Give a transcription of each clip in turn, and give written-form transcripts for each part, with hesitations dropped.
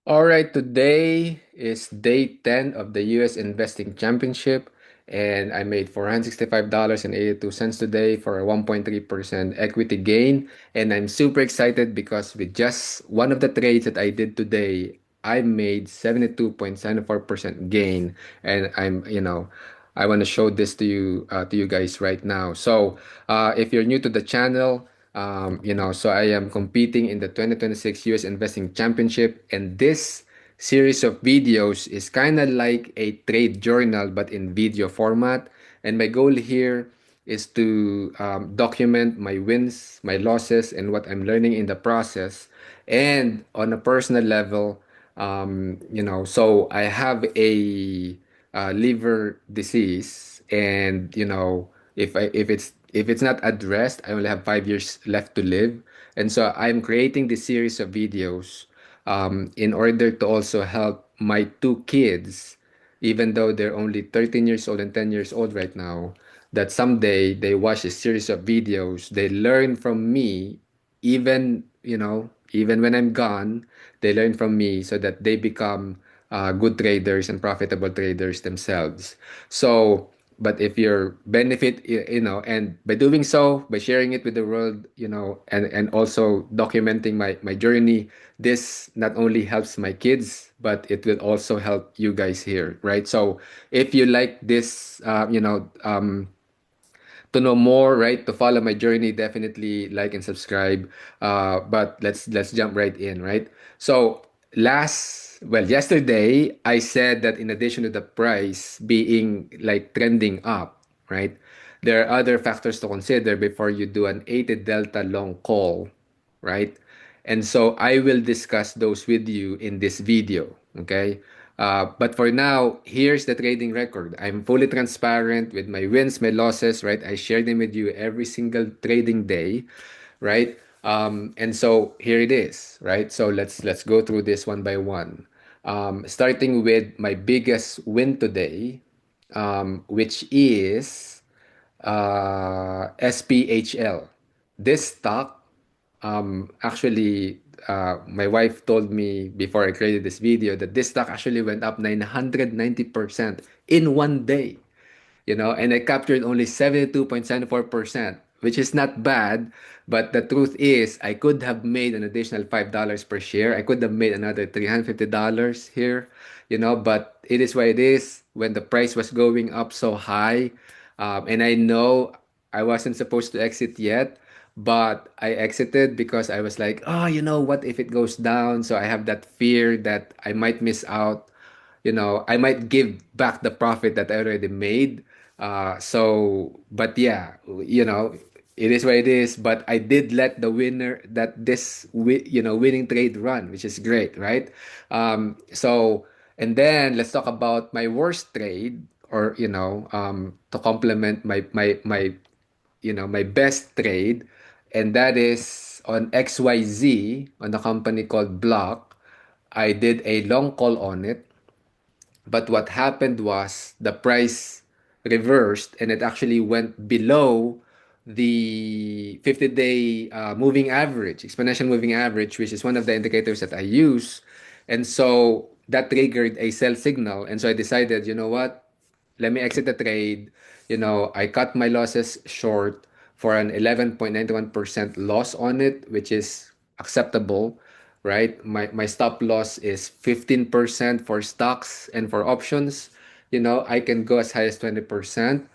All right, today is day 10 of the US Investing Championship, and I made $465.82 today for a 1.3% equity gain. And I'm super excited because with just one of the trades that I did today, I made 72.74% gain. And I want to show this to you guys right now. So, if you're new to the channel, so I am competing in the 2026 US Investing Championship, and this series of videos is kind of like a trade journal but in video format. And my goal here is to document my wins, my losses, and what I'm learning in the process. And on a personal level, so I have a liver disease, and if it's not addressed, I only have 5 years left to live. And so I'm creating this series of videos in order to also help my two kids, even though they're only 13 years old and 10 years old right now, that someday they watch a series of videos, they learn from me, even when I'm gone, they learn from me so that they become good traders and profitable traders themselves. So, but if your benefit, and by doing so, by sharing it with the world, and also documenting my journey, this not only helps my kids, but it will also help you guys here, right? So if you like this, to know more, right? To follow my journey, definitely like and subscribe. But let's jump right in, right? So yesterday I said that in addition to the price being like trending up, right? There are other factors to consider before you do an 80 delta long call, right? And so I will discuss those with you in this video, okay? But for now, here's the trading record. I'm fully transparent with my wins, my losses, right? I share them with you every single trading day, right? And so here it is, right? So let's go through this one by one. Starting with my biggest win today, which is SPHL. This stock, actually, my wife told me before I created this video that this stock actually went up 990% in one day, and I captured only 72.74%, which is not bad. But the truth is, I could have made an additional $5 per share. I could have made another $350 here, but it is what it is. When the price was going up so high, and I know I wasn't supposed to exit yet, but I exited because I was like, oh, what if it goes down? So I have that fear that I might miss out, I might give back the profit that I already made. But yeah, it is what it is. But I did let the winner that winning trade run, which is great, right? And then let's talk about my worst trade, or to complement my best trade, and that is on XYZ, on a company called Block. I did a long call on it, but what happened was the price reversed and it actually went below the 50-day moving average, exponential moving average, which is one of the indicators that I use. And so that triggered a sell signal. And so I decided, you know what? Let me exit the trade. I cut my losses short for an 11.91% loss on it, which is acceptable, right? My stop loss is 15% for stocks, and for options, I can go as high as 20%.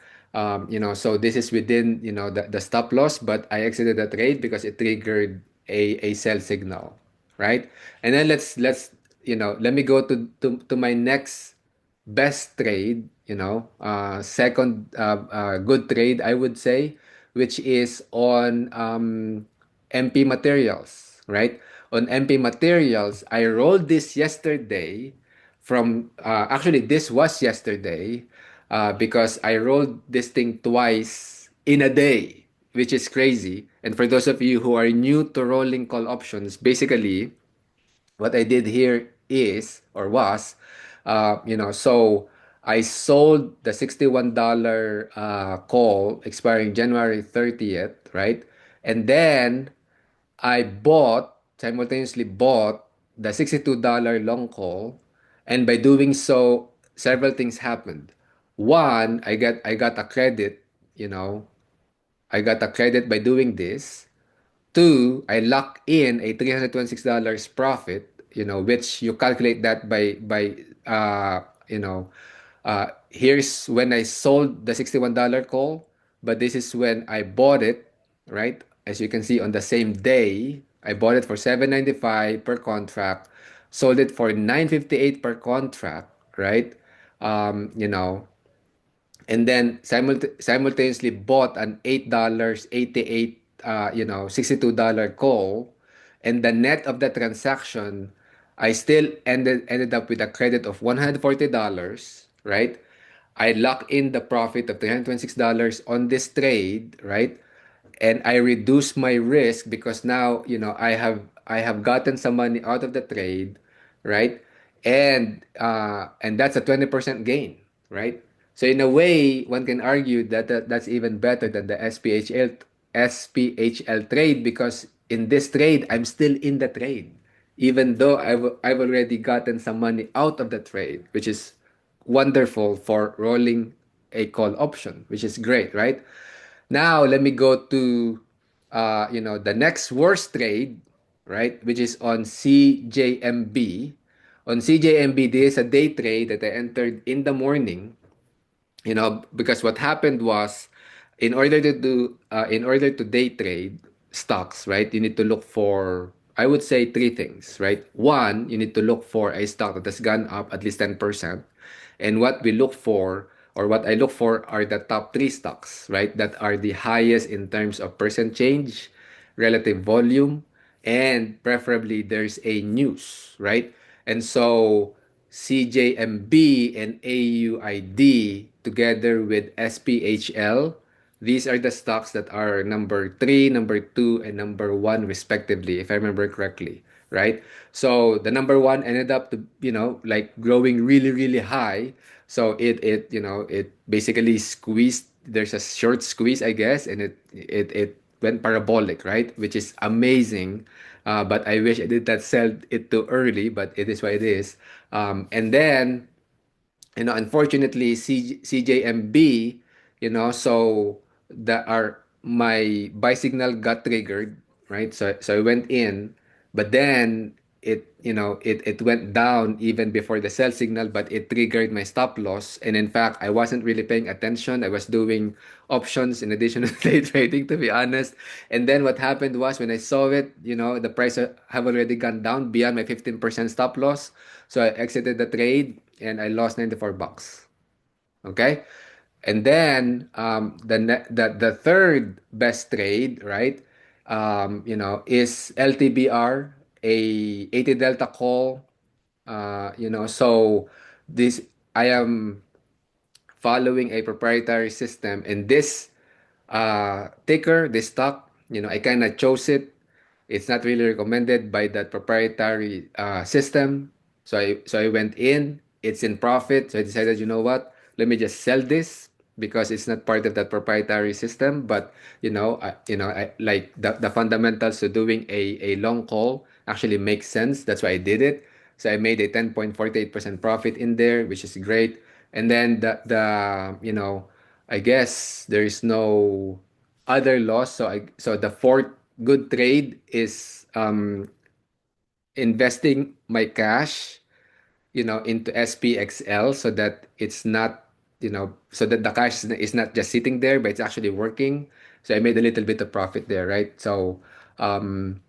So this is within, the stop loss, but I exited the trade because it triggered a sell signal, right? And then let me go to my next best trade, second good trade, I would say, which is on MP Materials, right? On MP Materials, I rolled this yesterday actually, this was yesterday, because I rolled this thing twice in a day, which is crazy. And for those of you who are new to rolling call options, basically, what I did here is, or was, so I sold the $61 call expiring January 30th, right? And then I simultaneously bought the $62 long call, and by doing so, several things happened. One, I got a credit, you know, I got a credit by doing this. Two, I lock in a $326 profit, which you calculate that by here's when I sold the $61 call, but this is when I bought it, right? As you can see on the same day, I bought it for 795 per contract, sold it for 958 per contract, right? Um, you know, and then simultaneously bought an $8.88 $62 call, and the net of the transaction, I still ended up with a credit of $140, right? I lock in the profit of $326 on this trade, right? And I reduce my risk because now, I have gotten some money out of the trade, right? And that's a 20% gain, right? So in a way, one can argue that's even better than the SPHL trade, because in this trade, I'm still in the trade, even though I've already gotten some money out of the trade, which is wonderful for rolling a call option, which is great, right? Now let me go to the next worst trade, right, which is on CJMB. On CJMB, this is a day trade that I entered in the morning, because what happened was, in order to day trade stocks, right, you need to look for, I would say, three things, right? One, you need to look for a stock that has gone up at least 10%. And what we look for, or what I look for, are the top three stocks, right, that are the highest in terms of percent change, relative volume, and preferably there's a news, right? And so CJMB and AUID together with SPHL, these are the stocks that are number three, number two, and number one, respectively, if I remember correctly, right? So the number one ended up to, like growing really, really high. So it basically squeezed. There's a short squeeze, I guess, and it went parabolic, right? Which is amazing. But I wish I did not sell it too early, but it is what it is. And then, unfortunately, CJMB, so my buy signal got triggered, right? So I went in, but then it went down even before the sell signal, but it triggered my stop loss. And in fact, I wasn't really paying attention. I was doing options in addition to day trading, to be honest. And then what happened was, when I saw it, the price have already gone down beyond my 15% stop loss. So I exited the trade and I lost $94. Okay? And then the third best trade, right? Is LTBR, a 80 delta call. So this I am following a proprietary system, and this ticker, this stock, I kind of chose it. It's not really recommended by that proprietary system. So I went in. It's in profit. So I decided, you know what? Let me just sell this because it's not part of that proprietary system. But I like the fundamentals to doing a long call actually makes sense. That's why I did it. So I made a 10.48% profit in there, which is great. And then I guess there is no other loss. So the fourth good trade is investing my cash, into SPXL, so that it's not, so that the cash is not just sitting there, but it's actually working. So I made a little bit of profit there, right? So um,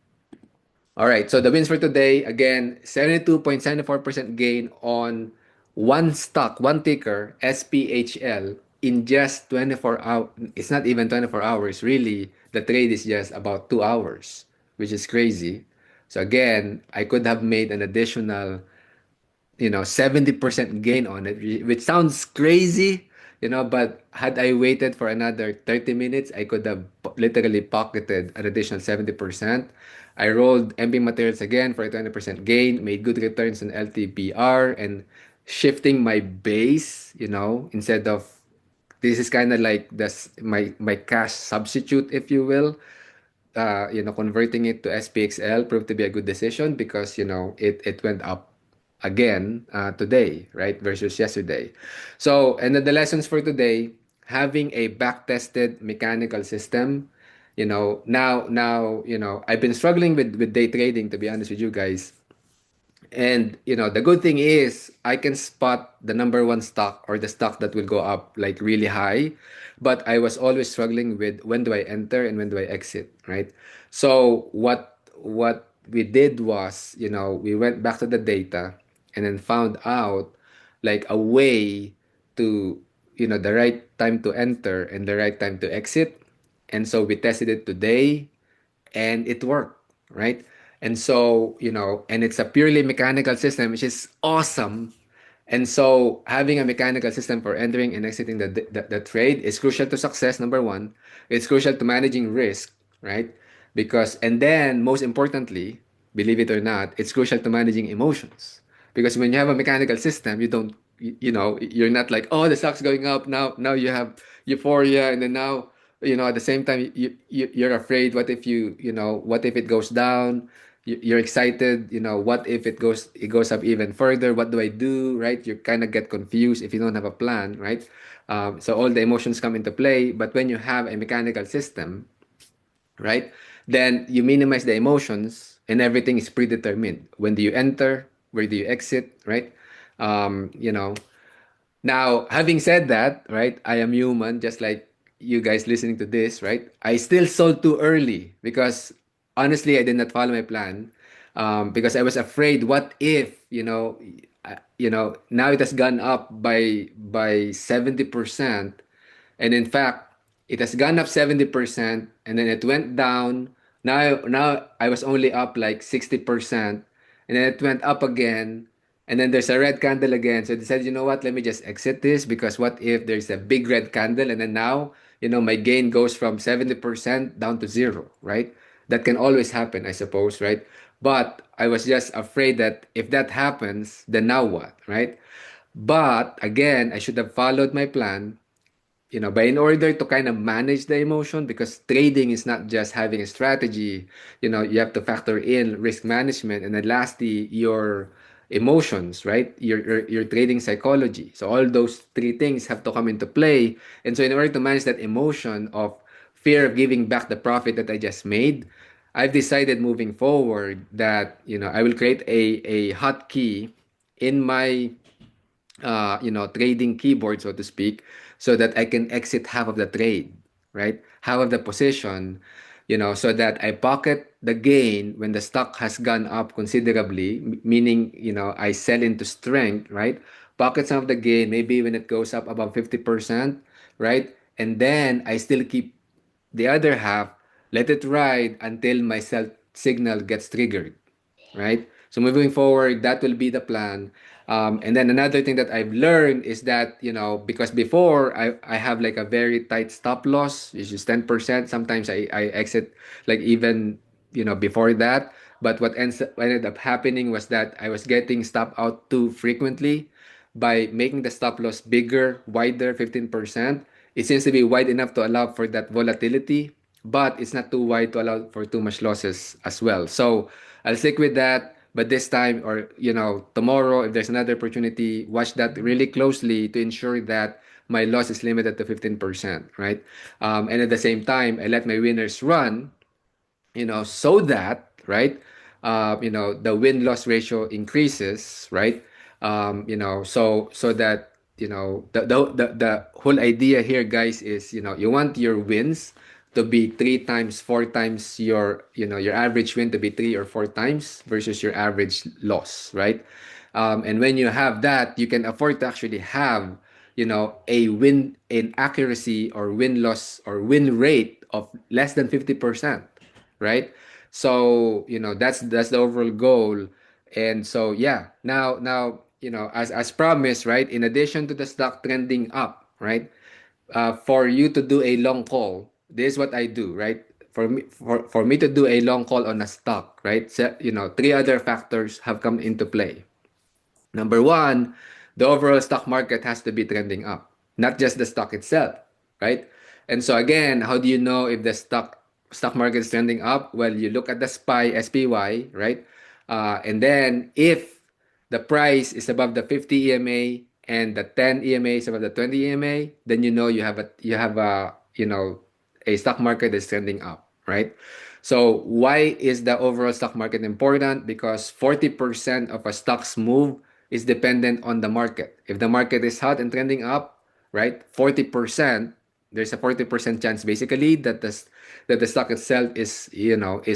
all right, so the wins for today, again, 72.74% gain on one stock, one ticker, SPHL, in just 24 hours. It's not even 24 hours, really. The trade is just about 2 hours, which is crazy. So again, I could have made an additional 70% gain on it, which sounds crazy, but had I waited for another 30 minutes, I could have literally pocketed an additional 70%. I rolled MP materials again for a 20% gain, made good returns on LTPR, and shifting my base, instead of, this is kind of like my cash substitute, if you will. converting it to SPXL proved to be a good decision because, it went up again today, right, versus yesterday. So, and then the lessons for today, having a back-tested mechanical system, I've been struggling with day trading, to be honest with you guys. And the good thing is I can spot the number one stock or the stock that will go up like really high, but I was always struggling with when do I enter and when do I exit, right? So what we did was, we went back to the data and then found out like a way to, the right time to enter and the right time to exit. And so we tested it today and it worked, right? And so, and it's a purely mechanical system, which is awesome. And so, having a mechanical system for entering and exiting the trade is crucial to success, number one. It's crucial to managing risk, right? Because, and then, most importantly, believe it or not, it's crucial to managing emotions. Because when you have a mechanical system, you don't, you're not like, oh, the stock's going up now. Now you have euphoria, and then now, at the same time, you're afraid. What if what if it goes down? You're excited. What if it goes up even further? What do I do? Right? You kind of get confused if you don't have a plan, right? So all the emotions come into play. But when you have a mechanical system, right? Then you minimize the emotions and everything is predetermined. When do you enter? Where do you exit? Right? Um, you know, Now, having said that, right, I am human, just like you guys listening to this, right? I still sold too early because honestly, I did not follow my plan because I was afraid. What if, now it has gone up by 70%, and in fact, it has gone up 70% and then it went down. Now I was only up like 60%, and then it went up again, and then there's a red candle again. So I decided, you know what, let me just exit this because what if there's a big red candle and then now, my gain goes from 70% down to zero, right? That can always happen, I suppose, right? But I was just afraid that if that happens, then now what, right? But again, I should have followed my plan, but in order to kind of manage the emotion, because trading is not just having a strategy, you have to factor in risk management and then lastly, your emotions, right? Your trading psychology. So all those three things have to come into play. And so in order to manage that emotion of fear of giving back the profit that I just made, I've decided moving forward that, I will create a hotkey in my trading keyboard, so to speak, so that I can exit half of the trade, right? Half of the position, so that I pocket the gain when the stock has gone up considerably, meaning, I sell into strength, right? Pocket some of the gain, maybe when it goes up about 50%, right? And then I still keep the other half, let it ride until my sell signal gets triggered, right? So moving forward, that will be the plan. And then another thing that I've learned is that, because before I have like a very tight stop loss, which is 10%. Sometimes I exit like even, before that. But what ended up happening was that I was getting stop out too frequently by making the stop loss bigger, wider, 15%. It seems to be wide enough to allow for that volatility, but it's not too wide to allow for too much losses as well. So I'll stick with that. But this time, or tomorrow, if there's another opportunity, watch that really closely to ensure that my loss is limited to 15%, right? And at the same time, I let my winners run, so that, right, the win-loss ratio increases, right? So that, the whole idea here, guys, is, you want your wins to be three times, four times your average win to be three or four times versus your average loss, right? And when you have that, you can afford to actually have, a win in accuracy or win loss or win rate of less than 50%, right? So, that's the overall goal. And so, yeah, now, as promised, right, in addition to the stock trending up, right, for you to do a long call, this is what I do, right? For me to do a long call on a stock, right? So, three other factors have come into play. Number one, the overall stock market has to be trending up, not just the stock itself, right? And so again, how do you know if the stock stock market is trending up, well, you look at the SPY, right? And then if the price is above the 50 EMA and the 10 EMA is above the 20 EMA, then you have a stock market is trending up, right? So why is the overall stock market important? Because 40% of a stock's move is dependent on the market. If the market is hot and trending up, right? 40%, there's a 40% chance basically that the stock itself is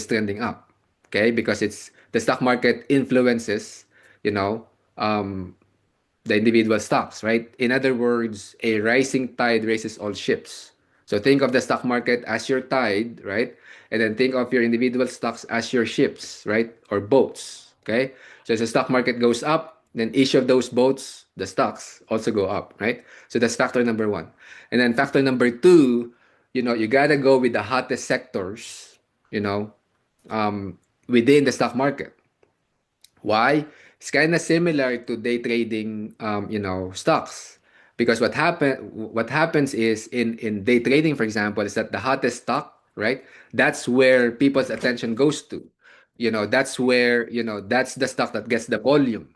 trending up. Okay? Because it's the stock market influences, you know, um, the individual stocks, right? In other words, a rising tide raises all ships. So think of the stock market as your tide, right? And then think of your individual stocks as your ships, right? Or boats, okay? So as the stock market goes up, then each of those boats, the stocks, also go up, right? So that's factor number one. And then factor number two, you gotta go with the hottest sectors, you know, um, within the stock market. Why? It's kind of similar to day trading, stocks. Because what happens is in day trading, for example, is that the hottest stock, right? That's where people's attention goes to. That's where, that's the stock that gets the volume,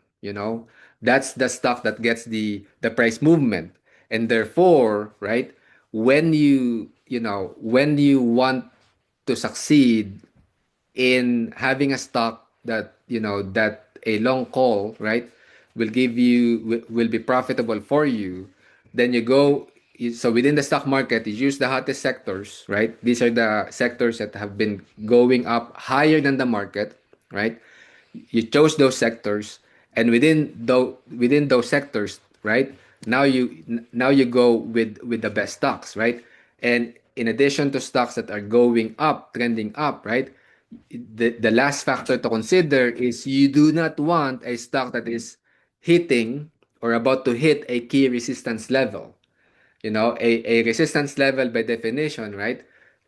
that's the stock that gets the price movement. And therefore, right, when you want to succeed in having a stock that a long call, right, will be profitable for you, then so within the stock market, you use the hottest sectors, right? These are the sectors that have been going up higher than the market, right? You chose those sectors, and within those sectors, right, now you go with the best stocks, right? And in addition to stocks that are going up, trending up, right, the last factor to consider is you do not want a stock that is hitting or about to hit a key resistance level. A resistance level by definition, right?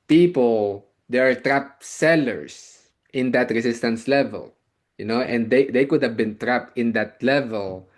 There are trapped sellers in that resistance level, and they could have been trapped in that level.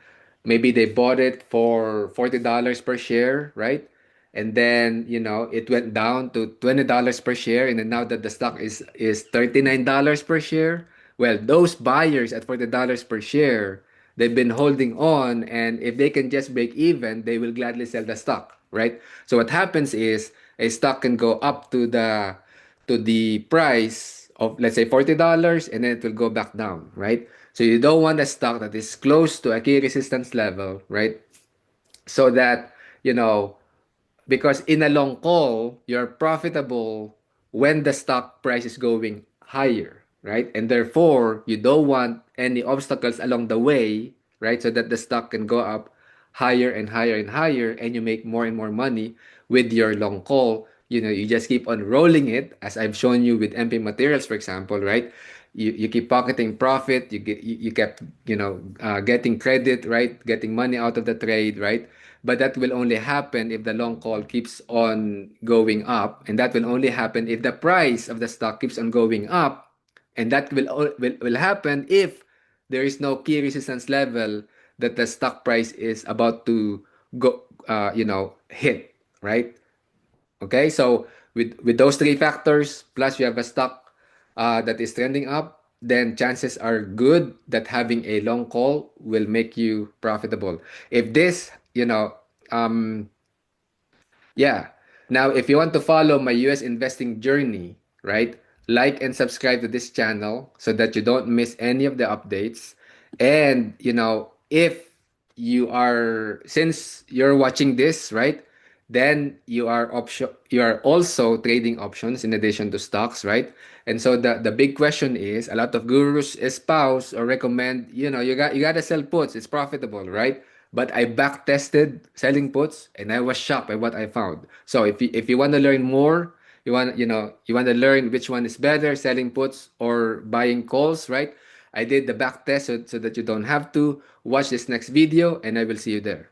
Maybe they bought it for $40 per share, right? And then, it went down to $20 per share. And then now that the stock is $39 per share, well, those buyers at $40 per share, they've been holding on. And if they can just break even, they will gladly sell the stock, right? So what happens is a stock can go up to the price of, let's say, $40, and then it will go back down, right? So you don't want a stock that is close to a key resistance level, right? So that, you know, because in a long call, you're profitable when the stock price is going higher, right? And therefore, you don't want any obstacles along the way, right? So that the stock can go up higher and higher and higher, and you make more and more money with your long call. You just keep on rolling it, as I've shown you with MP Materials, for example, right? You keep pocketing profit, you kept, getting credit, right? Getting money out of the trade, right? But that will only happen if the long call keeps on going up, and that will only happen if the price of the stock keeps on going up, and that will happen if there is no key resistance level that the stock price is about to hit, right? Okay, so with those three factors, plus you have a stock that is trending up, then chances are good that having a long call will make you profitable. If this, yeah. Now, if you want to follow my US investing journey, right, like and subscribe to this channel so that you don't miss any of the updates. And, if since you're watching this, right, then you are also trading options in addition to stocks, right? And so the big question is, a lot of gurus espouse or recommend, you got to sell puts, it's profitable, right? But I back tested selling puts, and I was shocked by what I found. So if you want to learn more, you want to learn which one is better, selling puts or buying calls, right? I did the back test so that you don't have to watch this next video, and I will see you there.